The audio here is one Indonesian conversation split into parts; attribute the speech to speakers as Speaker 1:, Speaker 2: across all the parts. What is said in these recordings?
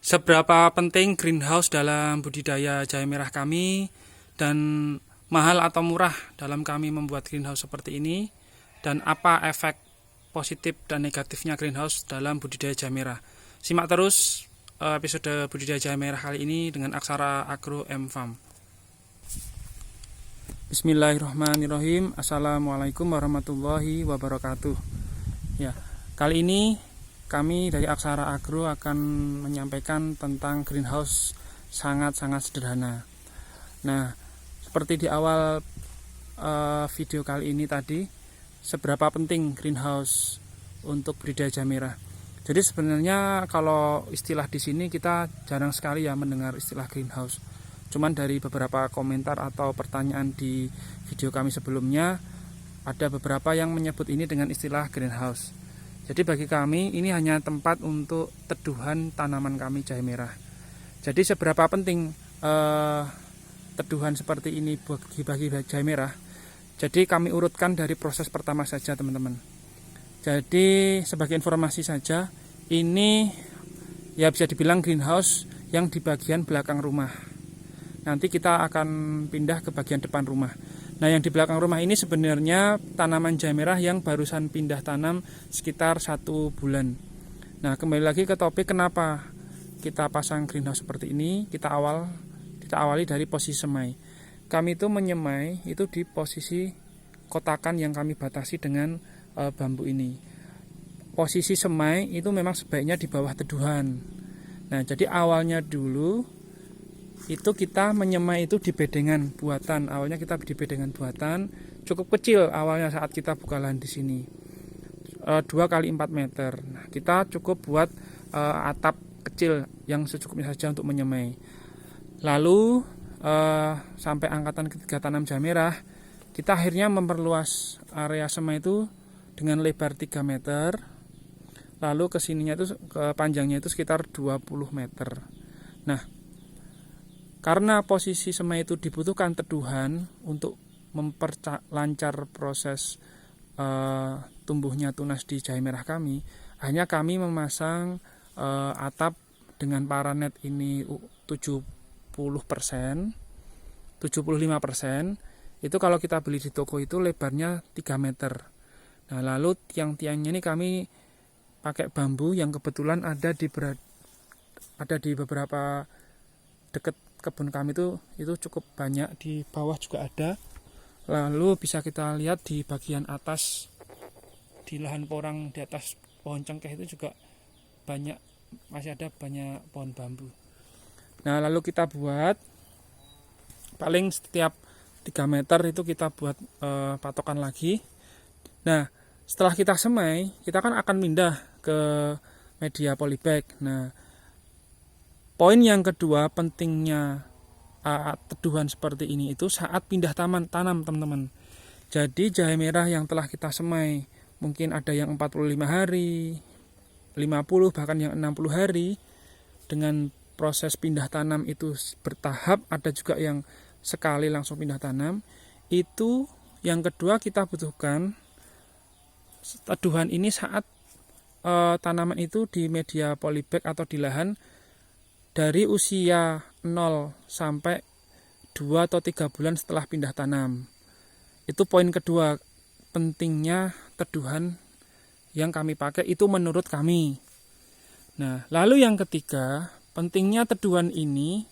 Speaker 1: Seberapa penting greenhouse dalam budidaya jahe merah kami, dan mahal atau murah dalam kami membuat greenhouse seperti ini, dan apa efek positif dan negatifnya greenhouse dalam budidaya jahe merah. Simak terus episode budidaya jahe merah kali ini dengan Aksara Agro M Farm. Bismillahirrahmanirrahim. Assalamualaikum warahmatullahi wabarakatuh. Ya, kali ini kami dari Aksara Agro akan menyampaikan tentang greenhouse sangat-sangat sederhana. Nah, seperti di awal video kali ini tadi, seberapa penting greenhouse untuk budidaya jahe merah. Jadi sebenarnya kalau istilah di sini kita jarang sekali ya mendengar istilah greenhouse. Cuman dari beberapa komentar atau pertanyaan di video kami sebelumnya, ada beberapa yang menyebut ini dengan istilah greenhouse. Jadi bagi kami ini hanya tempat untuk teduhan tanaman kami jahe merah. Jadi seberapa penting teduhan seperti ini bagi jahe merah. Jadi kami urutkan dari proses pertama saja teman-teman. Jadi sebagai informasi saja, ini ya bisa dibilang greenhouse yang di bagian belakang rumah. Nanti kita akan pindah ke bagian depan rumah. Nah, yang di belakang rumah ini sebenarnya tanaman jahe merah yang barusan pindah tanam sekitar 1 bulan. Nah, kembali lagi ke topik kenapa kita pasang greenhouse seperti ini. Kita awali dari posisi semai. Kami itu menyemai itu di posisi kotakan yang kami batasi dengan bambu ini. Posisi semai itu memang sebaiknya di bawah teduhan. Nah, jadi awalnya dulu itu kita menyemai itu di bedengan buatan. Awalnya kita di bedengan buatan cukup kecil awalnya saat kita buka lahan di sini, 2 kali 4 meter. Nah, kita cukup buat atap kecil yang secukupnya saja untuk menyemai. Lalu sampai angkatan ketiga tanam jahe merah, kita akhirnya memperluas area semai itu dengan lebar 3 meter. Lalu kesininya itu panjangnya itu sekitar 20 meter. Nah, karena posisi semai itu dibutuhkan teduhan untuk memperlancar proses tumbuhnya tunas di jahe merah kami, hanya kami memasang atap dengan paranet ini 70%, 75%. Itu kalau kita beli di toko itu lebarnya 3 meter. Nah, lalu tiang-tiangnya ini kami pakai bambu yang kebetulan ada di beberapa dekat kebun kami itu cukup banyak, di bawah juga ada. Lalu bisa kita lihat di bagian atas di lahan porang di atas pohon cengkeh itu juga masih ada banyak pohon bambu. Nah, lalu kita buat paling setiap 3 meter itu kita buat patokan lagi. Nah, setelah kita semai, kita kan akan pindah ke media polybag. Nah, poin yang kedua pentingnya teduhan seperti ini itu saat pindah tanam teman-teman. Jadi jahe merah yang telah kita semai, mungkin ada yang 45 hari, 50 bahkan yang 60 hari, dengan proses pindah tanam itu bertahap, ada juga yang sekali langsung pindah tanam. Itu yang kedua kita butuhkan teduhan ini saat tanaman itu di media polybag atau di lahan dari usia 0 sampai 2 atau 3 bulan setelah pindah tanam. Itu poin kedua, pentingnya teduhan yang kami pakai itu menurut kami. Nah, lalu yang ketiga, pentingnya teduhan ini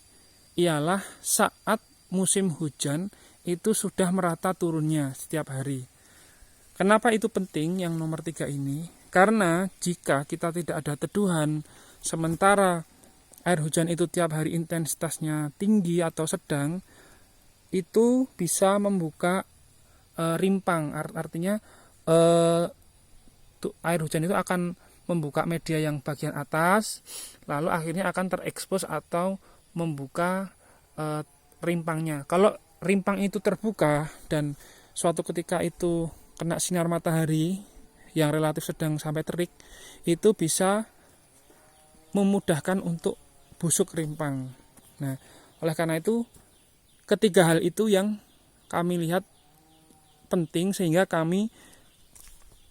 Speaker 1: ialah saat musim hujan itu sudah merata turunnya setiap hari. Kenapa itu penting yang nomor 3 ini? Karena jika kita tidak ada teduhan, sementara air hujan itu tiap hari intensitasnya tinggi atau sedang, itu bisa membuka rimpang. Artinya air hujan itu akan membuka media yang bagian atas, lalu akhirnya akan terekspos atau membuka rimpangnya. Kalau rimpang itu terbuka dan suatu ketika itu kena sinar matahari yang relatif sedang sampai terik, itu bisa memudahkan untuk busuk rimpang. Nah, oleh karena itu ketiga hal itu yang kami lihat penting, sehingga kami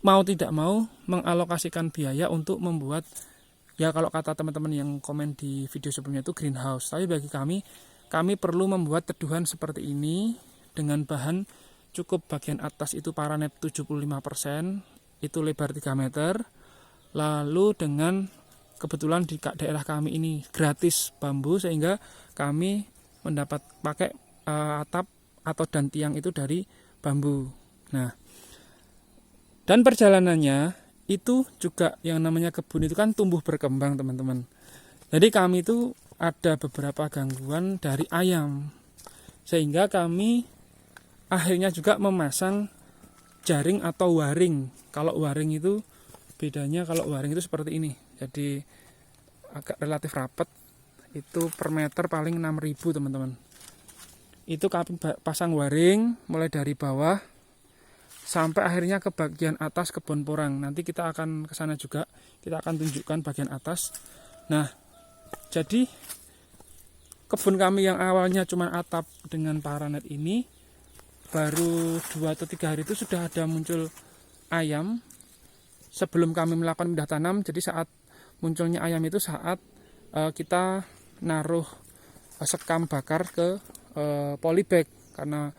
Speaker 1: mau tidak mau mengalokasikan biaya untuk membuat Ya kalau kata teman-teman yang komen di video sebelumnya itu greenhouse. Tapi bagi kami perlu membuat teduhan seperti ini dengan bahan cukup bagian atas itu paranet 75%, itu lebar 3 meter. Lalu dengan kebetulan di daerah kami ini gratis bambu, sehingga kami mendapat pakai atap atau dan tiang itu dari bambu. Nah, dan perjalanannya itu juga yang namanya kebun itu kan tumbuh berkembang teman-teman. Jadi kami itu ada beberapa gangguan dari ayam, sehingga kami akhirnya juga memasang jaring atau waring. Kalau waring itu bedanya, kalau waring itu seperti ini, jadi agak relatif rapat, itu per meter paling 6.000 teman-teman. Itu kami pasang waring mulai dari bawah sampai akhirnya ke bagian atas kebun porang. Nanti kita akan ke sana juga, kita akan tunjukkan bagian atas. Nah, jadi kebun kami yang awalnya cuma atap dengan paranet ini, baru 2 atau 3 hari itu sudah ada muncul ayam. Sebelum kami melakukan pindah tanam, jadi saat munculnya ayam itu saat kita naruh sekam bakar ke polybag, karena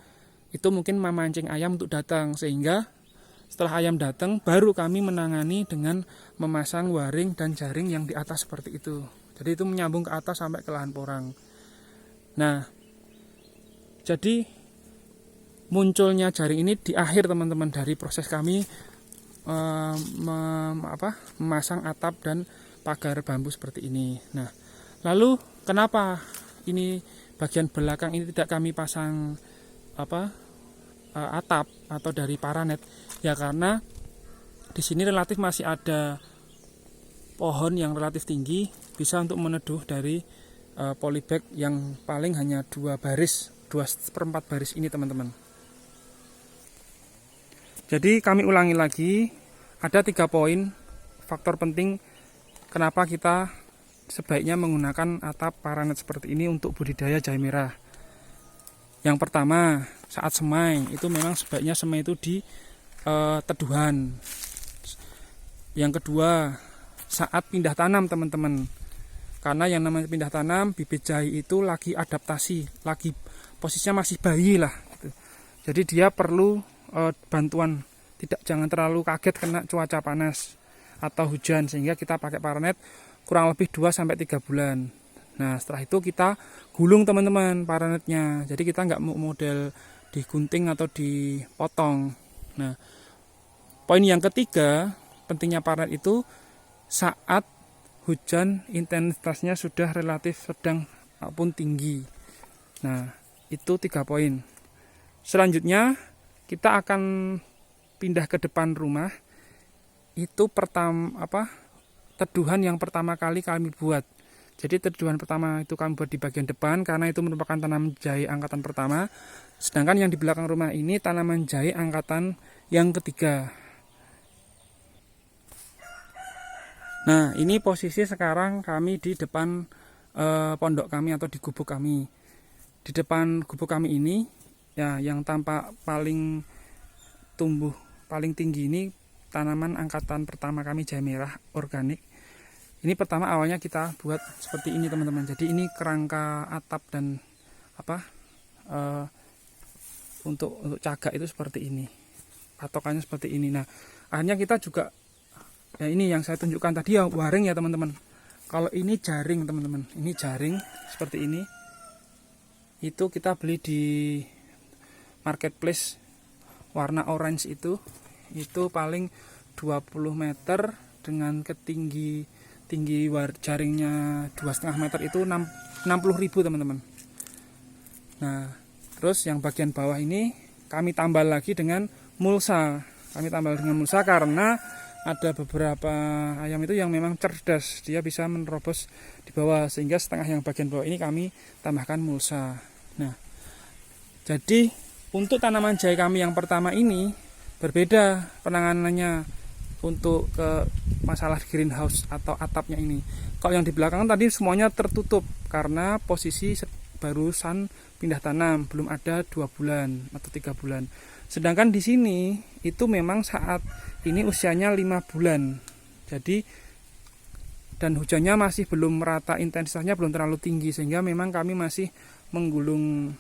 Speaker 1: itu mungkin memancing ayam untuk datang, sehingga setelah ayam datang baru kami menangani dengan memasang waring dan jaring yang di atas seperti itu. Jadi itu menyambung ke atas sampai ke lahan porang. Nah, jadi munculnya jaring ini di akhir teman-teman dari proses kami memasang atap dan pagar bambu seperti ini. Nah, lalu kenapa ini bagian belakang ini tidak kami pasang atap atau dari paranet? Ya karena di sini relatif masih ada pohon yang relatif tinggi, bisa untuk meneduh dari polybag yang paling hanya 2 seperempat baris ini teman-teman. Jadi kami ulangi lagi, ada 3 poin faktor penting kenapa kita sebaiknya menggunakan atap paranet seperti ini untuk budidaya jahe merah. Yang pertama, saat semai itu memang sebaiknya semai itu di teduhan. Yang kedua, saat pindah tanam teman-teman, karena yang namanya pindah tanam, bibit jahe itu lagi adaptasi, lagi posisinya masih bayi lah gitu. Jadi dia perlu bantuan, jangan terlalu kaget kena cuaca panas atau hujan, sehingga kita pakai paranet kurang lebih 2-3 bulan. Nah, setelah itu kita gulung teman-teman paranetnya. Jadi kita nggak model digunting atau dipotong. Nah, poin yang ketiga, pentingnya paranet itu saat hujan intensitasnya sudah relatif sedang maupun tinggi. Nah, itu 3 poin. Selanjutnya kita akan pindah ke depan rumah. Itu teduhan yang pertama kali kami buat. Jadi teduhan pertama itu kami buat di bagian depan, karena itu merupakan tanaman jahe angkatan pertama. Sedangkan yang di belakang rumah ini tanaman jahe angkatan yang ketiga. Nah, ini posisi sekarang kami di depan pondok kami atau di gubuk kami. Di depan gubuk kami ini, ya, yang tampak paling tumbuh paling tinggi ini tanaman angkatan pertama kami, jahe merah organik. Ini pertama awalnya kita buat seperti ini teman-teman. Jadi ini kerangka atap dan untuk cagak itu seperti ini. Patokannya seperti ini. Nah, akhirnya kita juga, ya ini yang saya tunjukkan tadi ya, waring ya teman-teman. Kalau ini jaring teman-teman, ini jaring seperti ini. Itu kita beli di marketplace warna orange itu paling 20 meter dengan tinggi jaringnya 2,5 meter, itu 60.000 teman-teman. Nah, terus yang bagian bawah ini kami tambah lagi dengan mulsa. Karena ada beberapa ayam itu yang memang cerdas, dia bisa menerobos di bawah, sehingga setengah yang bagian bawah ini kami tambahkan mulsa. Nah, jadi untuk tanaman jahe kami yang pertama ini berbeda penanganannya untuk ke masalah greenhouse atau atapnya ini. Kalau yang di belakang tadi semuanya tertutup karena posisi barusan pindah tanam, belum ada 2 bulan atau 3 bulan. Sedangkan di sini itu memang saat ini usianya 5 bulan. Jadi dan hujannya masih belum merata, intensitasnya belum terlalu tinggi, sehingga memang kami masih menggulung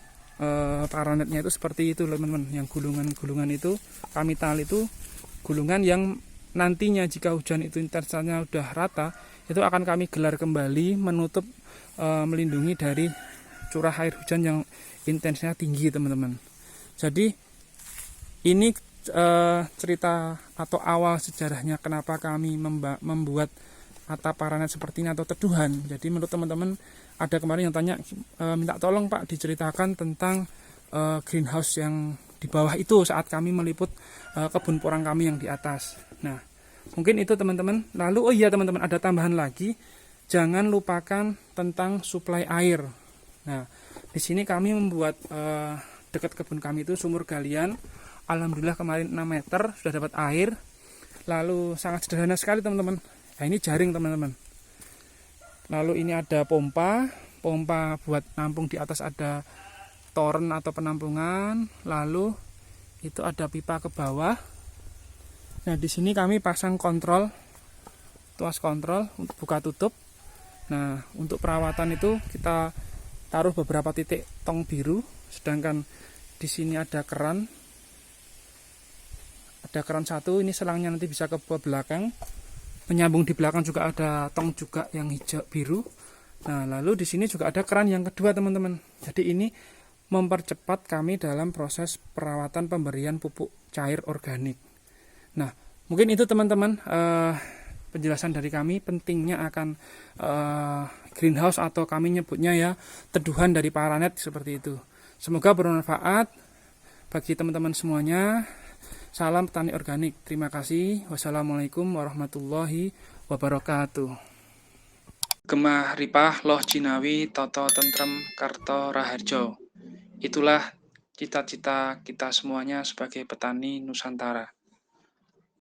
Speaker 1: paranetnya itu seperti itu teman-teman. Yang gulungan-gulungan itu kami tali itu gulungan yang nantinya jika hujan itu intensitasnya udah rata, itu akan kami gelar kembali menutup, melindungi dari curah air hujan yang intensitasnya tinggi teman-teman. Jadi ini cerita atau awal sejarahnya kenapa kami membuat atap paranet seperti ini atau teduhan. Jadi menurut teman-teman, ada kemarin yang tanya, minta tolong Pak diceritakan tentang greenhouse yang di bawah itu saat kami meliput kebun porang kami yang di atas. Nah, mungkin itu teman-teman. Lalu oh iya teman-teman, ada tambahan lagi, jangan lupakan tentang suplai air. Nah, di sini kami membuat dekat kebun kami itu sumur galian. Alhamdulillah kemarin 6 meter sudah dapat air. Lalu sangat sederhana sekali teman-teman. Nah, ini jaring teman-teman. Lalu ini ada pompa buat nampung, di atas ada toren atau penampungan. Lalu itu ada pipa ke bawah. Nah, di sini kami pasang kontrol, tuas kontrol untuk buka tutup. Nah, untuk perawatan itu kita taruh beberapa titik tong biru, sedangkan di sini ada keran. Ada keran satu, ini selangnya nanti bisa ke belakang. Menyambung di belakang juga ada tong juga yang hijau biru. Nah, lalu di sini juga ada keran yang kedua teman-teman. Jadi ini mempercepat kami dalam proses perawatan pemberian pupuk cair organik. Nah, mungkin itu teman-teman penjelasan dari kami pentingnya akan greenhouse, atau kami nyebutnya ya teduhan dari paranet seperti itu. Semoga bermanfaat bagi teman-teman semuanya. Salam petani organik. Terima kasih. Wassalamualaikum warahmatullahi wabarakatuh. Gemah ripah loh jinawi toto tentrem karto raharjo. Itulah cita-cita kita semuanya sebagai petani Nusantara.